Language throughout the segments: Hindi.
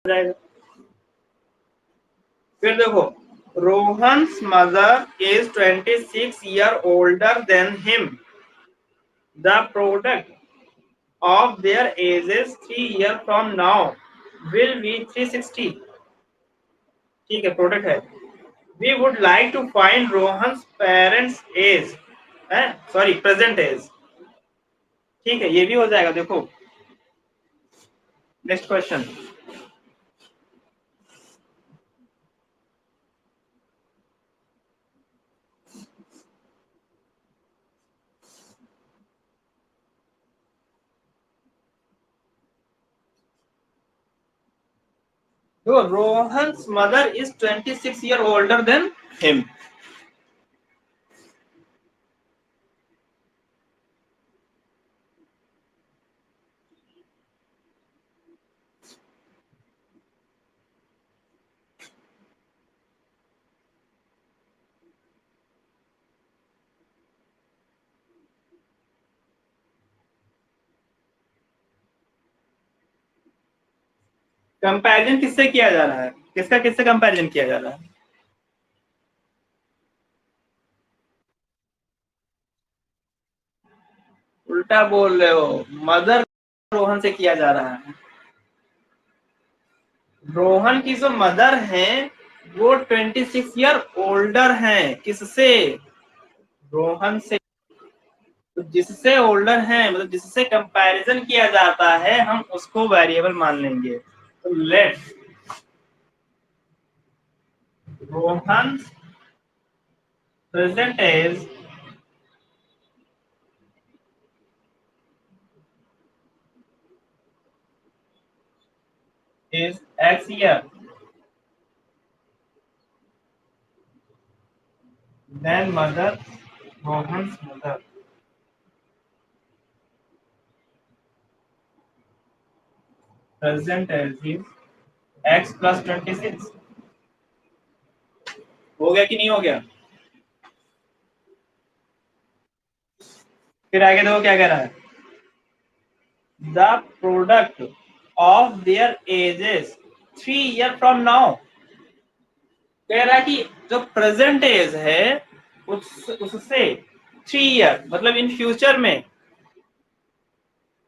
जाएगा। फिर देखो, Rohan's mother is 26 year older than him, the product of their ages 3 years from now will be 360। ठीक है, प्रोडक्ट है। We would like to find Rohan's parents age, है सॉरी प्रेजेंट एज। ठीक है, ये भी हो जाएगा। देखो नेक्स्ट क्वेश्चन, तो Rohan's mother is 26 year older than him। Comparison किससे किया जा रहा है, किसका किससे कंपैरिजन किया जा रहा है? उल्टा बोल रहे हो, मदर रोहन से किया जा रहा है। रोहन की जो मदर है वो 26 ईयर ओल्डर हैं। किससे? रोहन से। तो जिससे ओल्डर है, मतलब जिससे कंपैरिजन किया जाता है, हम उसको वेरिएबल मान लेंगे। तो let Rohan present age is X year, then mother, Rohan's mother, present as is X plus 26। हो गया कि नहीं हो गया? फिर आगे देखो क्या कह रहा है, the product of their edges 3 year from now. कह रहा है कि जो प्रेजेंट एज है उससे 3 ईयर, मतलब इन फ्यूचर में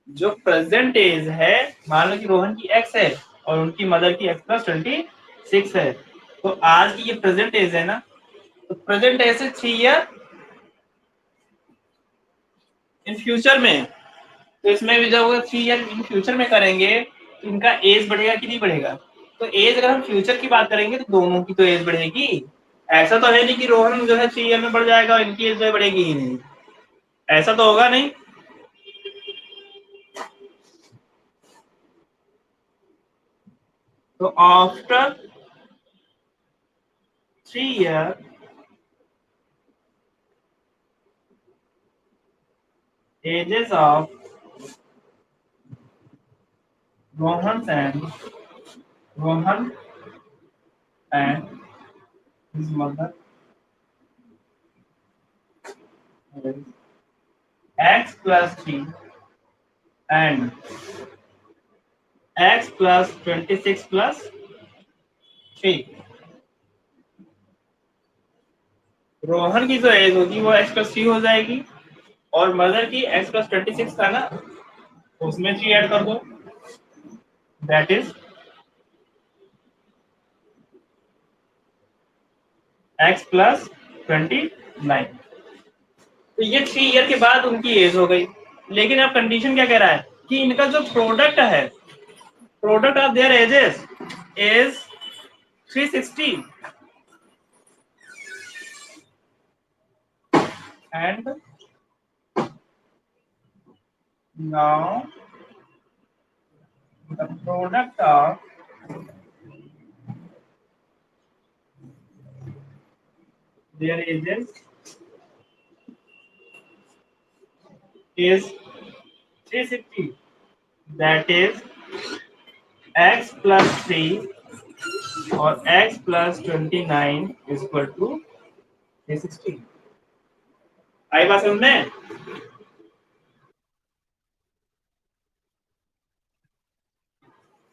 जो प्रेजेंट एज है, मान लो कि रोहन की एक्स है और उनकी मदर की एक्स प्लस 26 है, तो आज की ये प्रेजेंट एज है ना, तो प्रेजेंट एज से 3 ईयर इन फ्यूचर में। तो इसमें भी जब 3 ईयर इन फ्यूचर में करेंगे तो इनका एज बढ़ेगा कि नहीं बढ़ेगा? तो एज अगर हम फ्यूचर की बात करेंगे तो दोनों की तो एज बढ़ेगी। ऐसा तो है नहीं कि रोहन जो है 3 ईयर में बढ़ जाएगा और इनकी एज बढ़ेगी ही नहीं, ऐसा तो होगा नहीं। तो after 3 year ages of Rohan and his mother is x plus 3 and x plus 26 plus 3। Rohan की जो एज होगी वो x plus 3 हो जाएगी और मदर की x plus 26 था ना, उसमें 3 ऐड कर दो, दैट इज x plus 29। तो ये 3 ईयर के बाद उनकी एज हो गई। लेकिन अब कंडीशन क्या कह रहा है कि इनका जो प्रोडक्ट है, product of their edges is 360 and now the product of their ages is 360, that is x plus 3 or x plus 29 is equal to 360। आई बात समझ में?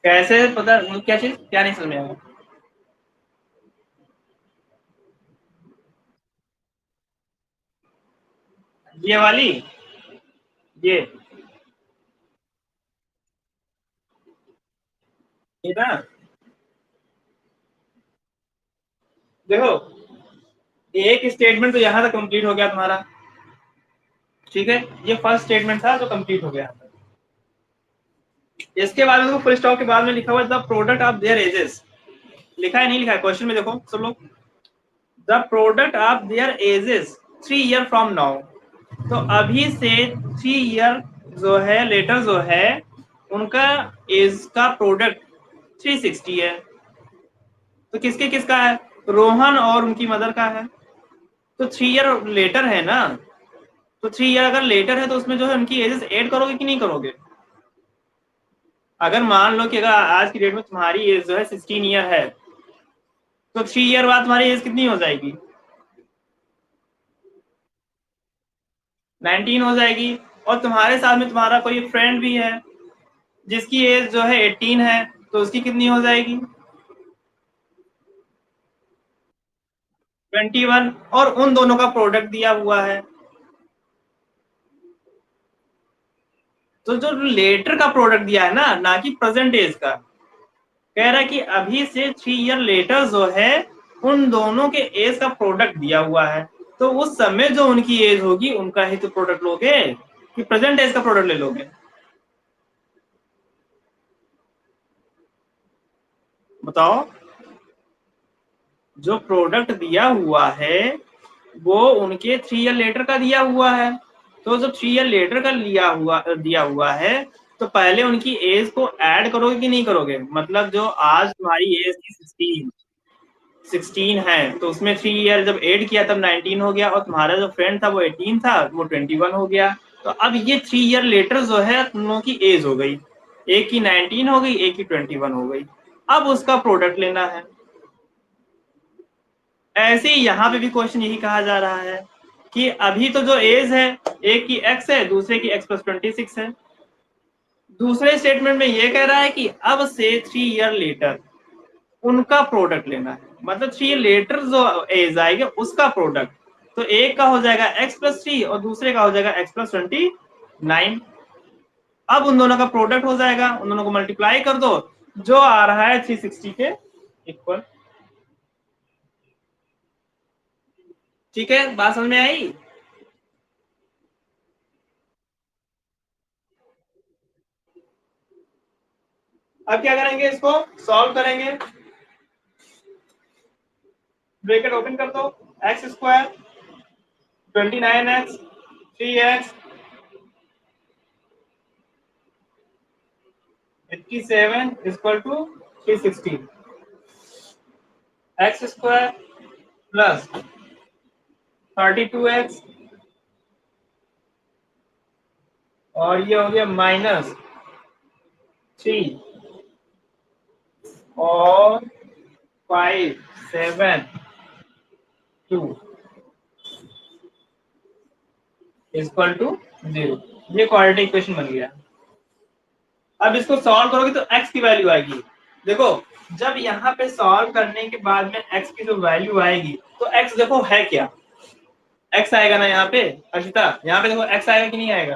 कैसे पता, क्या चीज, क्या नहीं समझ में आया? ये वाली, ये ये ना, देखो एक स्टेटमेंट तो यहाँ तक कंप्लीट हो गया तुम्हारा, ठीक है, ये फर्स्ट स्टेटमेंट था जो कंप्लीट हो गया। इसके बाद में फुल स्टॉप के बाद में लिखा हुआ the product of their edges, लिखा है नहीं लिखा है क्वेश्चन में, देखो सब लोग, the product of their edges 3 year from now, तो अभी से 3 ईयर जो है लेटर जो है उनका एज का प्रोडक्ट 360 है। तो किसके किसका है? रोहन और उनकी मदर का है। तो 3 ईयर लेटर है ना, तो 3 ईयर अगर लेटर है तो उसमें जो है उनकी एजेस ऐड करोगे कि नहीं करोगे? अगर मान लो कि अगर आज की डेट में तुम्हारी एज जो है 16 ईयर है, तो 3 ईयर बाद तुम्हारी एज कितनी हो जाएगी? 19 हो जाएगी। और तुम्हारे साथ में तुम्हारा कोई फ्रेंड भी है जिसकी एज जो है 18 है, तो उसकी कितनी हो जाएगी? 21। और उन दोनों का प्रोडक्ट दिया हुआ है। तो जो लेटर का प्रोडक्ट दिया है ना कि प्रेजेंट एज का, कह रहा है कि अभी से 3 ईयर लेटर जो है उन दोनों के एज का प्रोडक्ट दिया हुआ है। तो उस समय जो उनकी एज होगी उनका ही तो प्रोडक्ट लोगे कि प्रेजेंट एज का प्रोडक्ट ले लोगे? बताओ। जो प्रोडक्ट दिया हुआ है वो उनके 3 ईयर लेटर का दिया हुआ है। तो जब 3 ईयर लेटर का दिया हुआ है, तो पहले उनकी एज को ऐड करोगे कि नहीं करोगे? मतलब जो आज तुम्हारी एज थी 16 है, तो उसमें 3 ईयर जब ऐड किया तब 19 हो गया, और तुम्हारा जो फ्रेंड था वो 18 था, वो 21 हो गया। तो अब ये 3 ईयर लेटर जो है तुम लोगों की एज हो गई, एक की 19 हो गई, एक की 21 हो गई। अब उसका प्रोडक्ट लेना है। ऐसे ही यहाँ पे भी क्वेश्चन यही कहा जा रहा है कि अभी तो जो एज है, एक की एक्स है, दूसरे की एक्स प्लस 26 है। दूसरे स्टेटमेंट में ये कह रहा है कि अब से 3 ईयर लेटर उनका प्रोडक्ट लेना है। मतलब 3 ईयर लेटर जो एज आएगा उसका प्रोडक्ट। तो एक का हो जाएगा x+3 और दूसरे का हो जाएगा x+29। अब उन दोनों का प्रोडक्ट हो जाएगा, उन दोनों को मल्टीप्लाई कर दो, जो आ रहा है 360 के इक्वल। ठीक है, बात समझ में आई? अब क्या करेंगे, इसको सॉल्व करेंगे। ब्रैकेट ओपन कर दो, x² 29x 3x 87 equal to 360। x² plus 32x और ये हो गया -3 और 572 इक्वल टू 0। ये क्वाड्रेटिक इक्वेशन बन गया। अब इसको सॉल्व करोगे तो x की वैल्यू आएगी। देखो, जब यहाँ पे सॉल्व करने के बाद में x की जो वैल्यू आएगी, तो x देखो है क्या, x आएगा ना यहाँ पे। अर्षिता, यहाँ पे देखो x आएगा कि नहीं आएगा?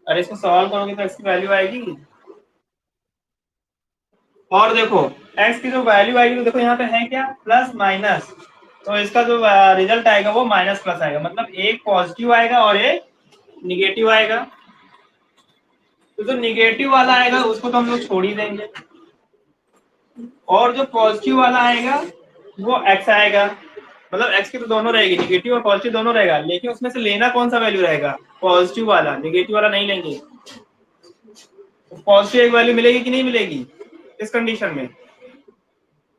अरे इसको सॉल्व करोगे तो x की वैल्यू आएगी। और देखो x की जो वैल्यू आएगी, तो देखो यहाँ पे है क्या, प्लस माइनस। तो इसका जो रिजल्ट आएगा वो माइनस प्लस आएगा, मतलब एक पॉजिटिव आएगा और एक निगेटिव आएगा। तो जो निगेटिव वाला आएगा उसको तो हम लोग छोड़ ही देंगे, और जो पॉजिटिव वाला आएगा वो x आएगा। मतलब x की तो दोनों रहेगी, निगेटिव और पॉजिटिव दोनों रहेगा, लेकिन उसमें से लेना कौन सा वैल्यू रहेगा? पॉजिटिव वाला, निगेटिव वाला नहीं लेंगे। तो पॉजिटिव एक वैल्यू मिलेगी कि नहीं मिलेगी इस कंडीशन में?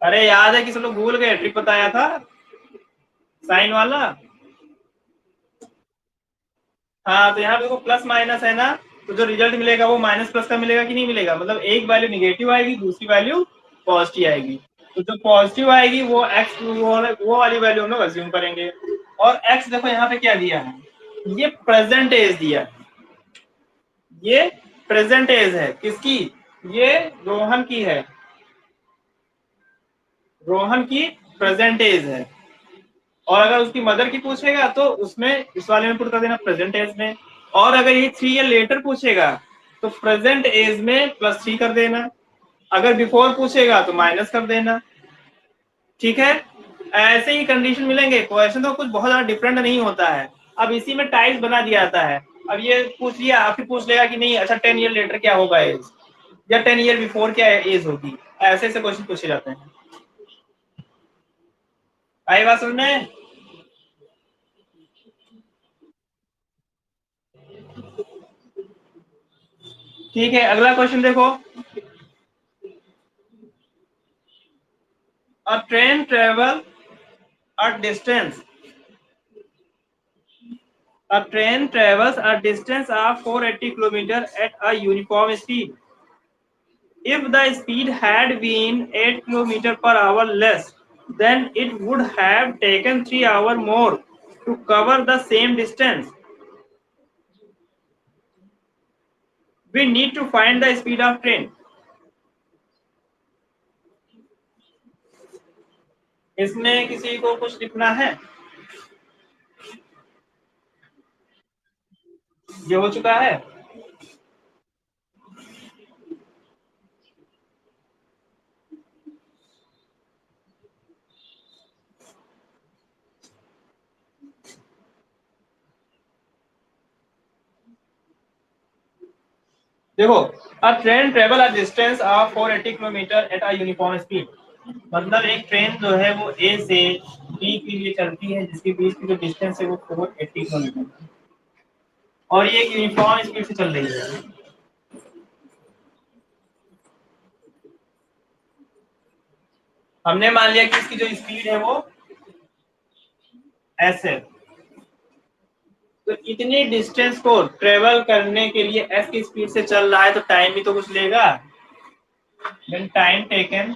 अरे याद है कि सब लोग भूल गए, ट्रिक बताया था साइन वाला। हाँ, तो यहाँ पे देखो प्लस माइनस है ना, तो जो रिजल्ट मिलेगा वो माइनस प्लस का मिलेगा कि नहीं मिलेगा? मतलब एक वैल्यू निगेटिव आएगी, दूसरी वैल्यू पॉजिटिव आएगी। तो जो पॉजिटिव आएगी वो एक्स, वो वाली वैल्यू हम लोग अज्यूम करेंगे। और एक्स देखो यहाँ पे क्या दिया है, ये प्रेजेंट एज दिया है, ये प्रेजेंट एज है किसकी, ये रोहन की है, रोहन की प्रेजेंट एज है। और अगर उसकी मदर की पूछेगा तो उसमें इस वाले में पुट कर देना प्रेजेंट एज में। और अगर ये 3 ईयर लेटर पूछेगा तो प्रेजेंट एज में +3 कर देना, अगर बिफोर पूछेगा तो माइनस कर देना। ठीक है, ऐसे ही कंडीशन मिलेंगे। क्वेश्चन तो कुछ बहुत ज्यादा डिफरेंट नहीं होता है। अब इसी में टाइप्स बना दिया जाता है। अब ये पूछ लिया, आप फिर पूछ लेगा कि नहीं अच्छा 10 ईयर लेटर क्या होगा एज, या 10 ईयर बिफोर क्या एज होगी। ऐसे ऐसे क्वेश्चन पूछे जाते हैं। आई बात समझ में? ठीक है, अगला क्वेश्चन देखो। अ train travel a distance, a train travels a distance of 480 km at a uniform speed. If the speed had been 8 km per hour less, then it would have taken 3 hours more to cover the same distance. We need to find the speed of train. इसमें किसी को कुछ लिखना है? ये हो चुका है। देखो, अ train travel a distance of 480 kilometre at a uniform speed. मतलब एक ट्रेन जो है वो ए से बी के लिए चलती है, जिसके बीच की जो डिस्टेंस है वो 480 किलोमीटर, और ये एक यूनिफॉर्म स्पीड से चल रही है। हमने मान लिया कि इसकी जो स्पीड है वो एस है। तो इतनी डिस्टेंस को ट्रेवल करने के लिए एस की स्पीड से चल रहा है, तो टाइम भी तो कुछ लेगा। Then time taken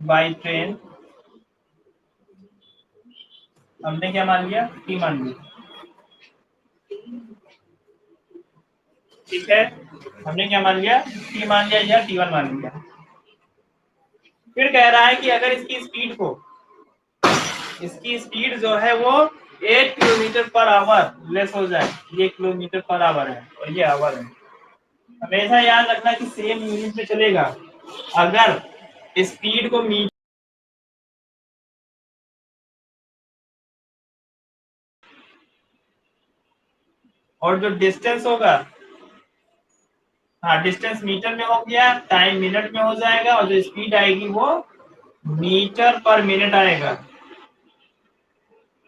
by train, हमने क्या मान लिया, टी मान लिया। ठीक है, हमने क्या मान लिया, टी मान लिया या टी1 मान लिया। फिर कह रहा है कि अगर इसकी स्पीड जो है वो 8 किलोमीटर पर आवर लेस हो जाए, ये किलोमीटर पर आवर है और ये आवर है। हमेशा याद रखना कि सेम यूनिट में चलेगा। अगर स्पीड को मीटर और जो डिस्टेंस होगा, हाँ डिस्टेंस मीटर में हो गया, टाइम मिनट में हो जाएगा, और जो स्पीड आएगी वो मीटर पर मिनट आएगा।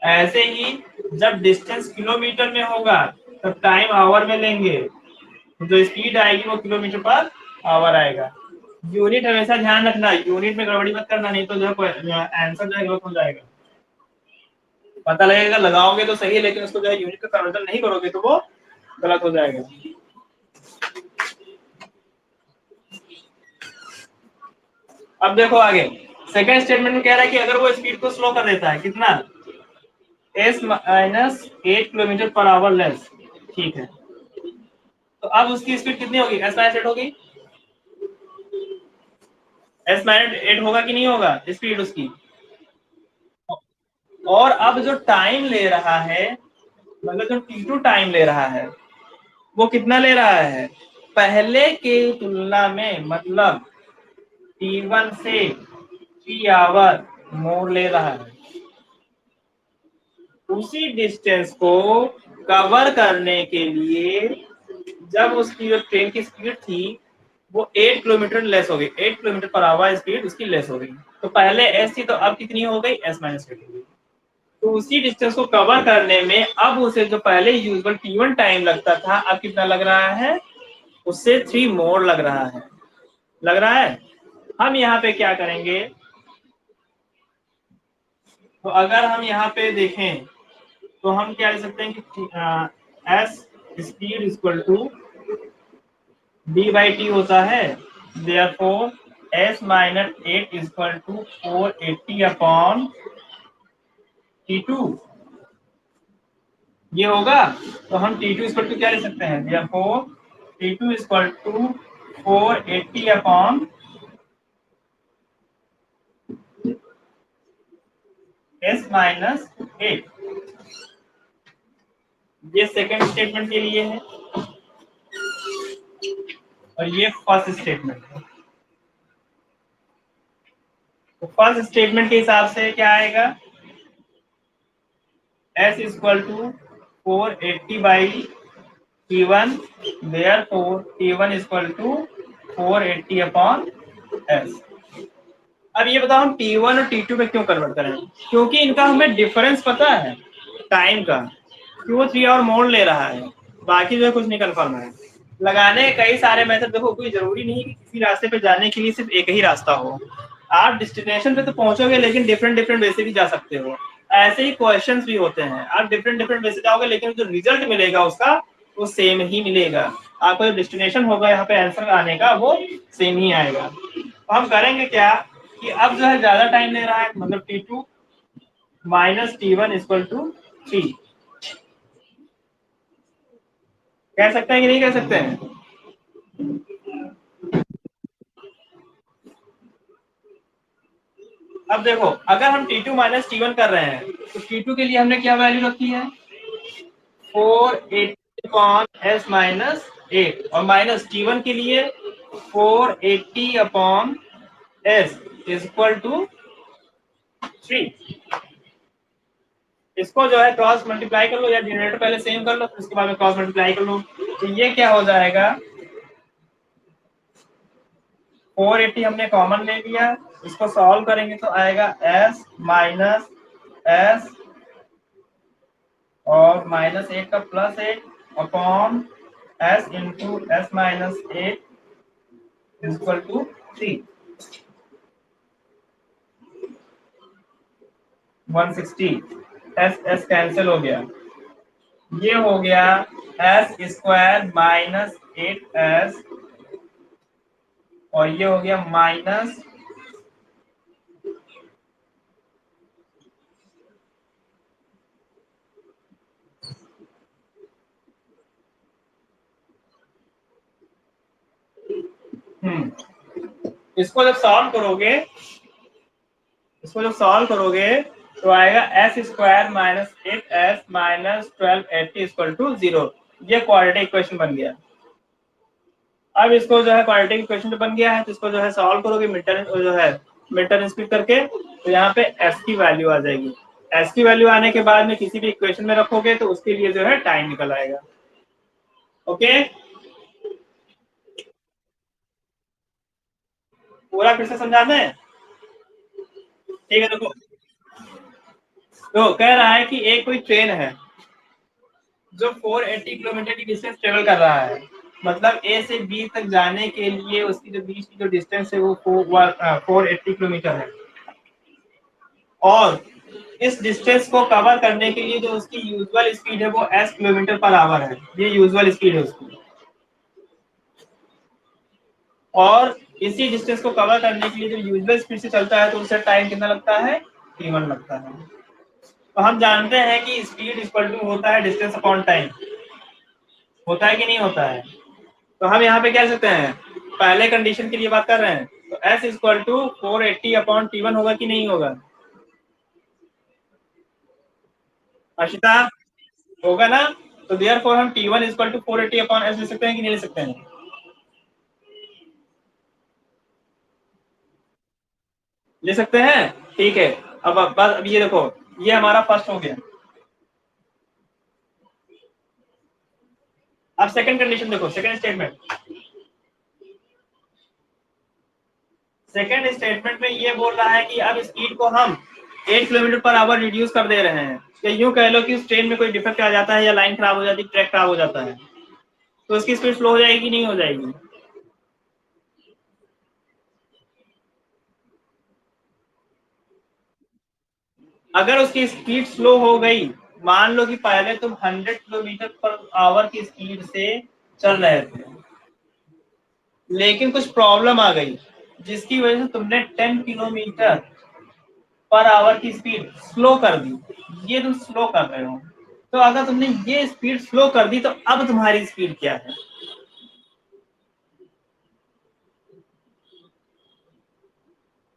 ऐसे ही जब डिस्टेंस किलोमीटर में होगा तब टाइम आवर में लेंगे, तो जो स्पीड आएगी वो किलोमीटर पर आवर आएगा। यूनिट हमेशा ध्यान रखना, यूनिट में गड़बड़ी मत करना, नहीं तो जो है आंसर जो है गलत हो जाएगा। पता लगेगा लगाओगे तो सही, लेकिन उसको जो है यूनिट का कन्वर्जन नहीं करोगे तो वो गलत हो जाएगा। अब देखो आगे, सेकंड स्टेटमेंट में कह रहा है कि अगर वो स्पीड को स्लो कर देता है, कितना, s minus 8 kilometre per hour less. ठीक है, तो अब उसकी स्पीड कितनी होगी, s माइनस 8 होगी। s माइनस 8 होगा कि नहीं होगा स्पीड उसकी। और अब जो टाइम ले रहा है, मतलब जो t2 टाइम ले रहा है वो कितना ले रहा है, पहले के तुलना में, मतलब t1 से 3 आवर मोर ले रहा है। उसी डिस्टेंस को कवर करने के लिए जब उसकी जो ट्रेन की स्पीड थी वो 8 किलोमीटर लेस हो गई, 8 किलोमीटर पर आवर स्पीड उसकी लेस हो गई। तो पहले एस थी तो अब कितनी हो गई, एस माइनस 8 हो गई। तो उसी डिस्टेंस को कवर करने में अब उसे जो पहले यूजुअल t1 टाइम लगता था, अब कितना लग रहा है, उससे 3 मोर लग रहा है। लग रहा है। हम यहाँ पे क्या करेंगे, तो अगर हम यहाँ पे देखें तो हम क्या लिख सकते हैं कि S speed equal to D by T होता है। Therefore S minus 8 equal to 480 upon T2। ये होगा तो हम T2 इक्वल टू क्या ले सकते हैं, therefore T2 equal to 480 upon S minus 8। ये सेकंड स्टेटमेंट के लिए है और ये फर्स्ट स्टेटमेंट है। तो फर्स्ट स्टेटमेंट के हिसाब से क्या आएगा, S equal to 480 by T1, therefore T1 equal to 480 upon S। अब ये बताओ हम T1 और T2 में क्यों कन्वर्ट करें, क्योंकि इनका हमें डिफरेंस पता है टाइम का, कि वो 3 आवर मोड़ ले रहा है, बाकी जो है कुछ नहीं कन्फर्म है। लगाने कई सारे मेथड, देखो कोई जरूरी नहीं कि किसी रास्ते पे जाने के लिए सिर्फ एक ही रास्ता हो, आप डेस्टिनेशन पे तो पहुंचोगे लेकिन डिफरेंट डिफरेंट वे से भी जा सकते हो। ऐसे ही क्वेश्चंस भी होते हैं, आप डिफरेंट डिफरेंट वे से जाओगे लेकिन जो रिजल्ट मिलेगा उसका वो सेम ही मिलेगा, आपका जो डेस्टिनेशन होगा यहाँ पे आंसर आने का वो सेम ही आएगा। तो हम करेंगे क्या कि अब जो है ज्यादा टाइम ले रहा है, मतलब T2 minus T1 equal to 3, कह सकते हैं कि नहीं कह सकते हैं। अब देखो अगर हम T2 माइनस T1 कर रहे हैं तो T2 के लिए हमने क्या वैल्यू रखी है, 480 अपॉन S माइनस 8, और माइनस T1 के लिए 480 अपॉन S इक्वल टू 3। इसको जो है क्रॉस मल्टीप्लाई कर लो, या डिनोमिनेटर पहले सेम कर लो फिर उसके बाद में क्रॉस मल्टीप्लाई कर लो, तो ये क्या हो जाएगा, 480 हमने कॉमन ले लिया, इसको सॉल्व करेंगे तो आएगा S माइनस S और माइनस 8 का plus 8 upon S into S minus 8 equal to 3, 160। S cancel हो गया, ये हो गया S स्क्वायर माइनस 8S और ये हो गया माइनस इसको जब सॉल्व करोगे, तो आएगा S square minus 8S minus 1280 equal to 0। ये क्वाड्रेटिक इक्वेशन बन गया। अब इसको जो है क्वाड्रेटिक इक्वेशन बन गया है, तो इसको जो है सॉल्व करोगे मिड टर्म स्प्लिट करके, तो यहाँ पे S की वैल्यू आ जाएगी। S की वैल्यू आने के बाद में किसी भी इक्वेशन में रखोगे तो उसके लिए जो है टाइम निकल आएगा। ओके, पूरा फिर से समझा दें, ठीक है। देखो तो कह रहा है कि एक कोई ट्रेन है जो 480 किलोमीटर की डिस्टेंस ट्रेवल कर रहा है, मतलब ए से बी तक जाने के लिए उसकी जो बीच की जो डिस्टेंस है वो 480 किलोमीटर है, और इस डिस्टेंस को कवर करने के लिए जो उसकी यूजुअल स्पीड है वो S किलोमीटर पर आवर है, ये यूजुअल स्पीड है उसकी, और इसी डिस्टेंस को कवर करने के लिए जो यूजुअल स्पीड से चलता है तो उससे टाइम कितना लगता है, T1 लगता है। तो हम जानते हैं कि स्पीड इक्वल टू होता है डिस्टेंस अपॉन टाइम, होता है कि नहीं होता है। तो हम यहाँ पे क्या कर सकते हैं, पहले कंडीशन के लिए बात कर रहे हैं, तो S equal to 480 upon T1 होगा कि नहीं होगा, अशिता होगा ना। तो देयरफॉर हम T1 equal to 480 upon S ले सकते हैं कि नहीं ले सकते हैं, ले सकते हैं। ठीक है, अब बस अब ये देखो, ये हमारा फर्स्ट हो गया। अब सेकंड कंडीशन देखो, सेकंड स्टेटमेंट में ये बोल रहा है कि अब स्पीड को हम 8 किलोमीटर पर आवर रिड्यूस कर दे रहे हैं, या यूं कह लो कि उस ट्रेन में कोई डिफेक्ट आ जाता है या लाइन खराब हो जाती है, ट्रैक खराब हो जाता है, तो उसकी स्पीड स्लो हो जाएगी कि नहीं हो जाएगी। अगर उसकी स्पीड स्लो हो गई, मान लो कि पहले तुम 100 किलोमीटर पर आवर की स्पीड से चल रहे थे, लेकिन कुछ प्रॉब्लम आ गई जिसकी वजह से तुमने 10 किलोमीटर पर आवर की स्पीड स्लो कर दी, ये तुम स्लो कर रहे हो, तो अगर तुमने ये स्पीड स्लो कर दी तो अब तुम्हारी स्पीड क्या है?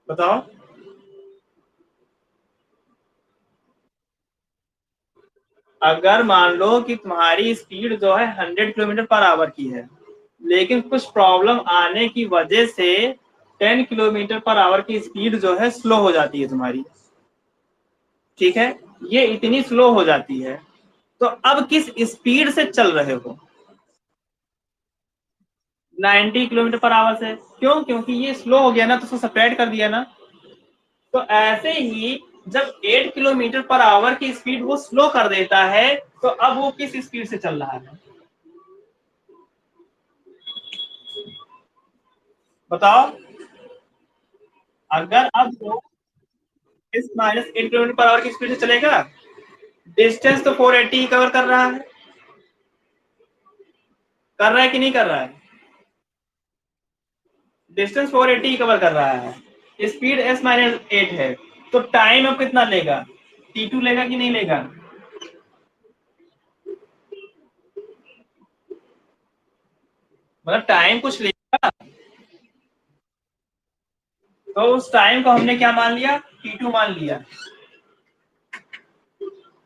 बताओ। अगर मान लो कि तुम्हारी स्पीड जो है 100 किलोमीटर पर आवर की है, लेकिन कुछ प्रॉब्लम आने की वजह से 10 किलोमीटर पर आवर की स्पीड जो है स्लो हो जाती है तुम्हारी। ठीक है, ये इतनी स्लो हो जाती है, तो अब किस स्पीड से चल रहे हो? 90 किलोमीटर पर आवर से। क्यों? क्योंकि ये स्लो हो गया ना, तो उसको सपरेट कर दिया ना। तो ऐसे ही जब 8 किलोमीटर पर आवर की स्पीड वो स्लो कर देता है, तो अब वो किस स्पीड से चल रहा है? बताओ। अगर अब वो इस -8 किलोमीटर पर आवर की स्पीड से चलेगा, डिस्टेंस तो 480 कवर कर रहा है। कर रहा है कि नहीं कर रहा है? डिस्टेंस 480 कवर कर रहा है, स्पीड S-8 है, तो टाइम अब कितना लेगा? T2 लेगा कि नहीं लेगा? मतलब टाइम कुछ लेगा। तो उस टाइम को हमने क्या मान लिया? T2 मान लिया।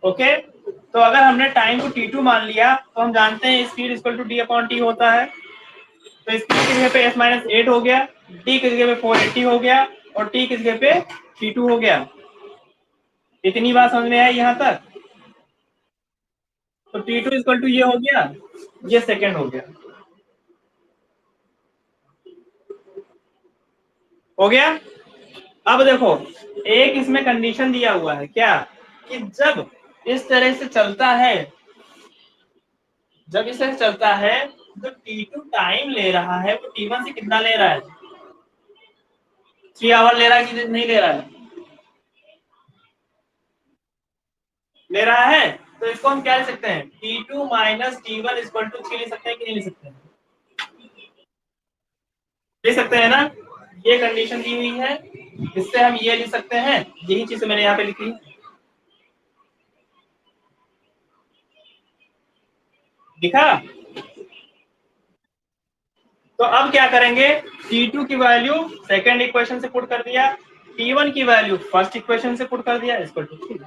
ओके, तो अगर हमने टाइम को T2 मान लिया, तो हम जानते हैं स्पीड इक्वल टू D/T होता है। तो स्पीड की जगह पे S-8 हो गया, D की जगह पे 480 हो गया, और T की जगह पे T2 हो गया। इतनी बात समझ में आई यहाँ तक? तो T2 इक्वल टू ये हो गया, ये सेकंड हो गया। हो गया। अब देखो, एक इसमें कंडीशन दिया हुआ है क्या, कि जब इस तरह से चलता है, जब इस तरह से चलता है, तो T2 टाइम ले रहा है, तो T1 से कितना ले रहा है? 3 आवर ले रहा है कि नहीं ले रहा है? ले रहा है। तो इसको हम क्या ले सकते हैं? T2 minus T1 equal to 3 ले सकते हैं कि नहीं ले सकते हैं? ले सकते हैं ना। ये कंडीशन दी हुई है, इससे हम ये लिख सकते हैं, यही चीज मैंने यहाँ पे लिखी। दिखा? तो अब क्या करेंगे? T2 की वैल्यू सेकंड इक्वेशन से पुट कर दिया, T1 की वैल्यू फर्स्ट इक्वेशन से पुट कर दिया, इक्वल टू 3।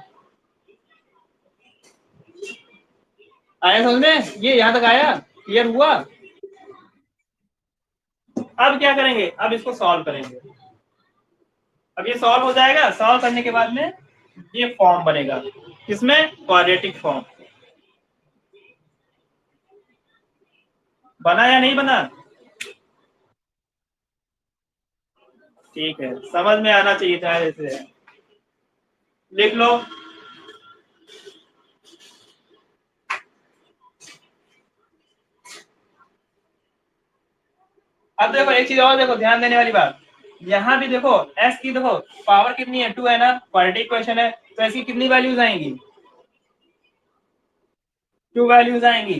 आया समझ में? ये यहां तक आया? क्लियर हुआ? अब क्या करेंगे? अब इसको सॉल्व करेंगे। अब ये सॉल्व हो जाएगा, सॉल्व करने के बाद में ये फॉर्म बनेगा, किसमें? Quadratic form. बना या नहीं बना? ठीक है, समझ में आना चाहिए था ऐसे। लिख लो। अब देखो एक चीज और, देखो ध्यान देने वाली बात, यहाँ भी देखो s की देखो पावर कितनी है? 2 है ना, क्वाड्रेटिक इक्वेशन है, तो s की कितनी वैल्यूज आएंगी? 2 वैल्यूज आएंगी।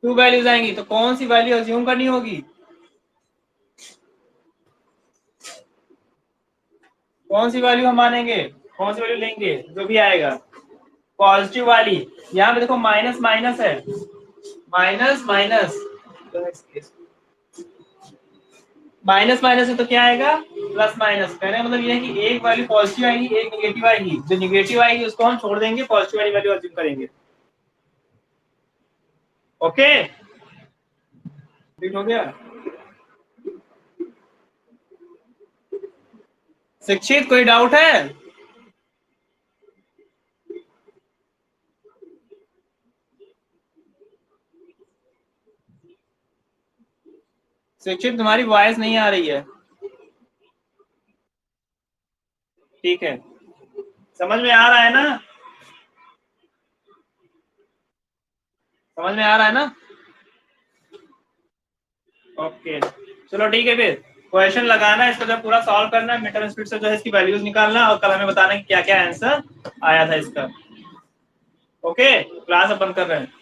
2 वैल्यूज आएंगी, तो कौन सी वैल्यू अज्यूम करनी होगी? कौन सी वैल्यू हम मानेंगे? कौन सी वैल्यू लेंगे? जो भी आएगा पॉजिटिव वाली। यहाँ पे देखो माइनस माइनस है, माइनस माइनस, माइनस माइनस है तो क्या आएगा? Plus minus. कहने का मतलब ये है कि एक वैल्यू पॉजिटिव आएगी, एक निगेटिव आएगी। जो निगेटिव आएगी उसको हम छोड़ देंगे, पॉजिटिव वाली वैल्यू अज्यूम करेंगे। ओके, ठीक हो गया। शिक्षित कोई डाउट है? शिक्षित तुम्हारी वॉइस नहीं आ रही है। ठीक है, समझ में आ रहा है ना? समझ में आ रहा है ना? ओके, चलो ठीक है, फिर क्वेश्चन लगाना, इसको जब पूरा सॉल्व करना है, मीटर स्पीड से जो है इसकी वैल्यूज निकालना, और कल हमें बताना कि क्या क्या आंसर आया था इसका। ओके, क्लास अब बंद कर रहे हैं।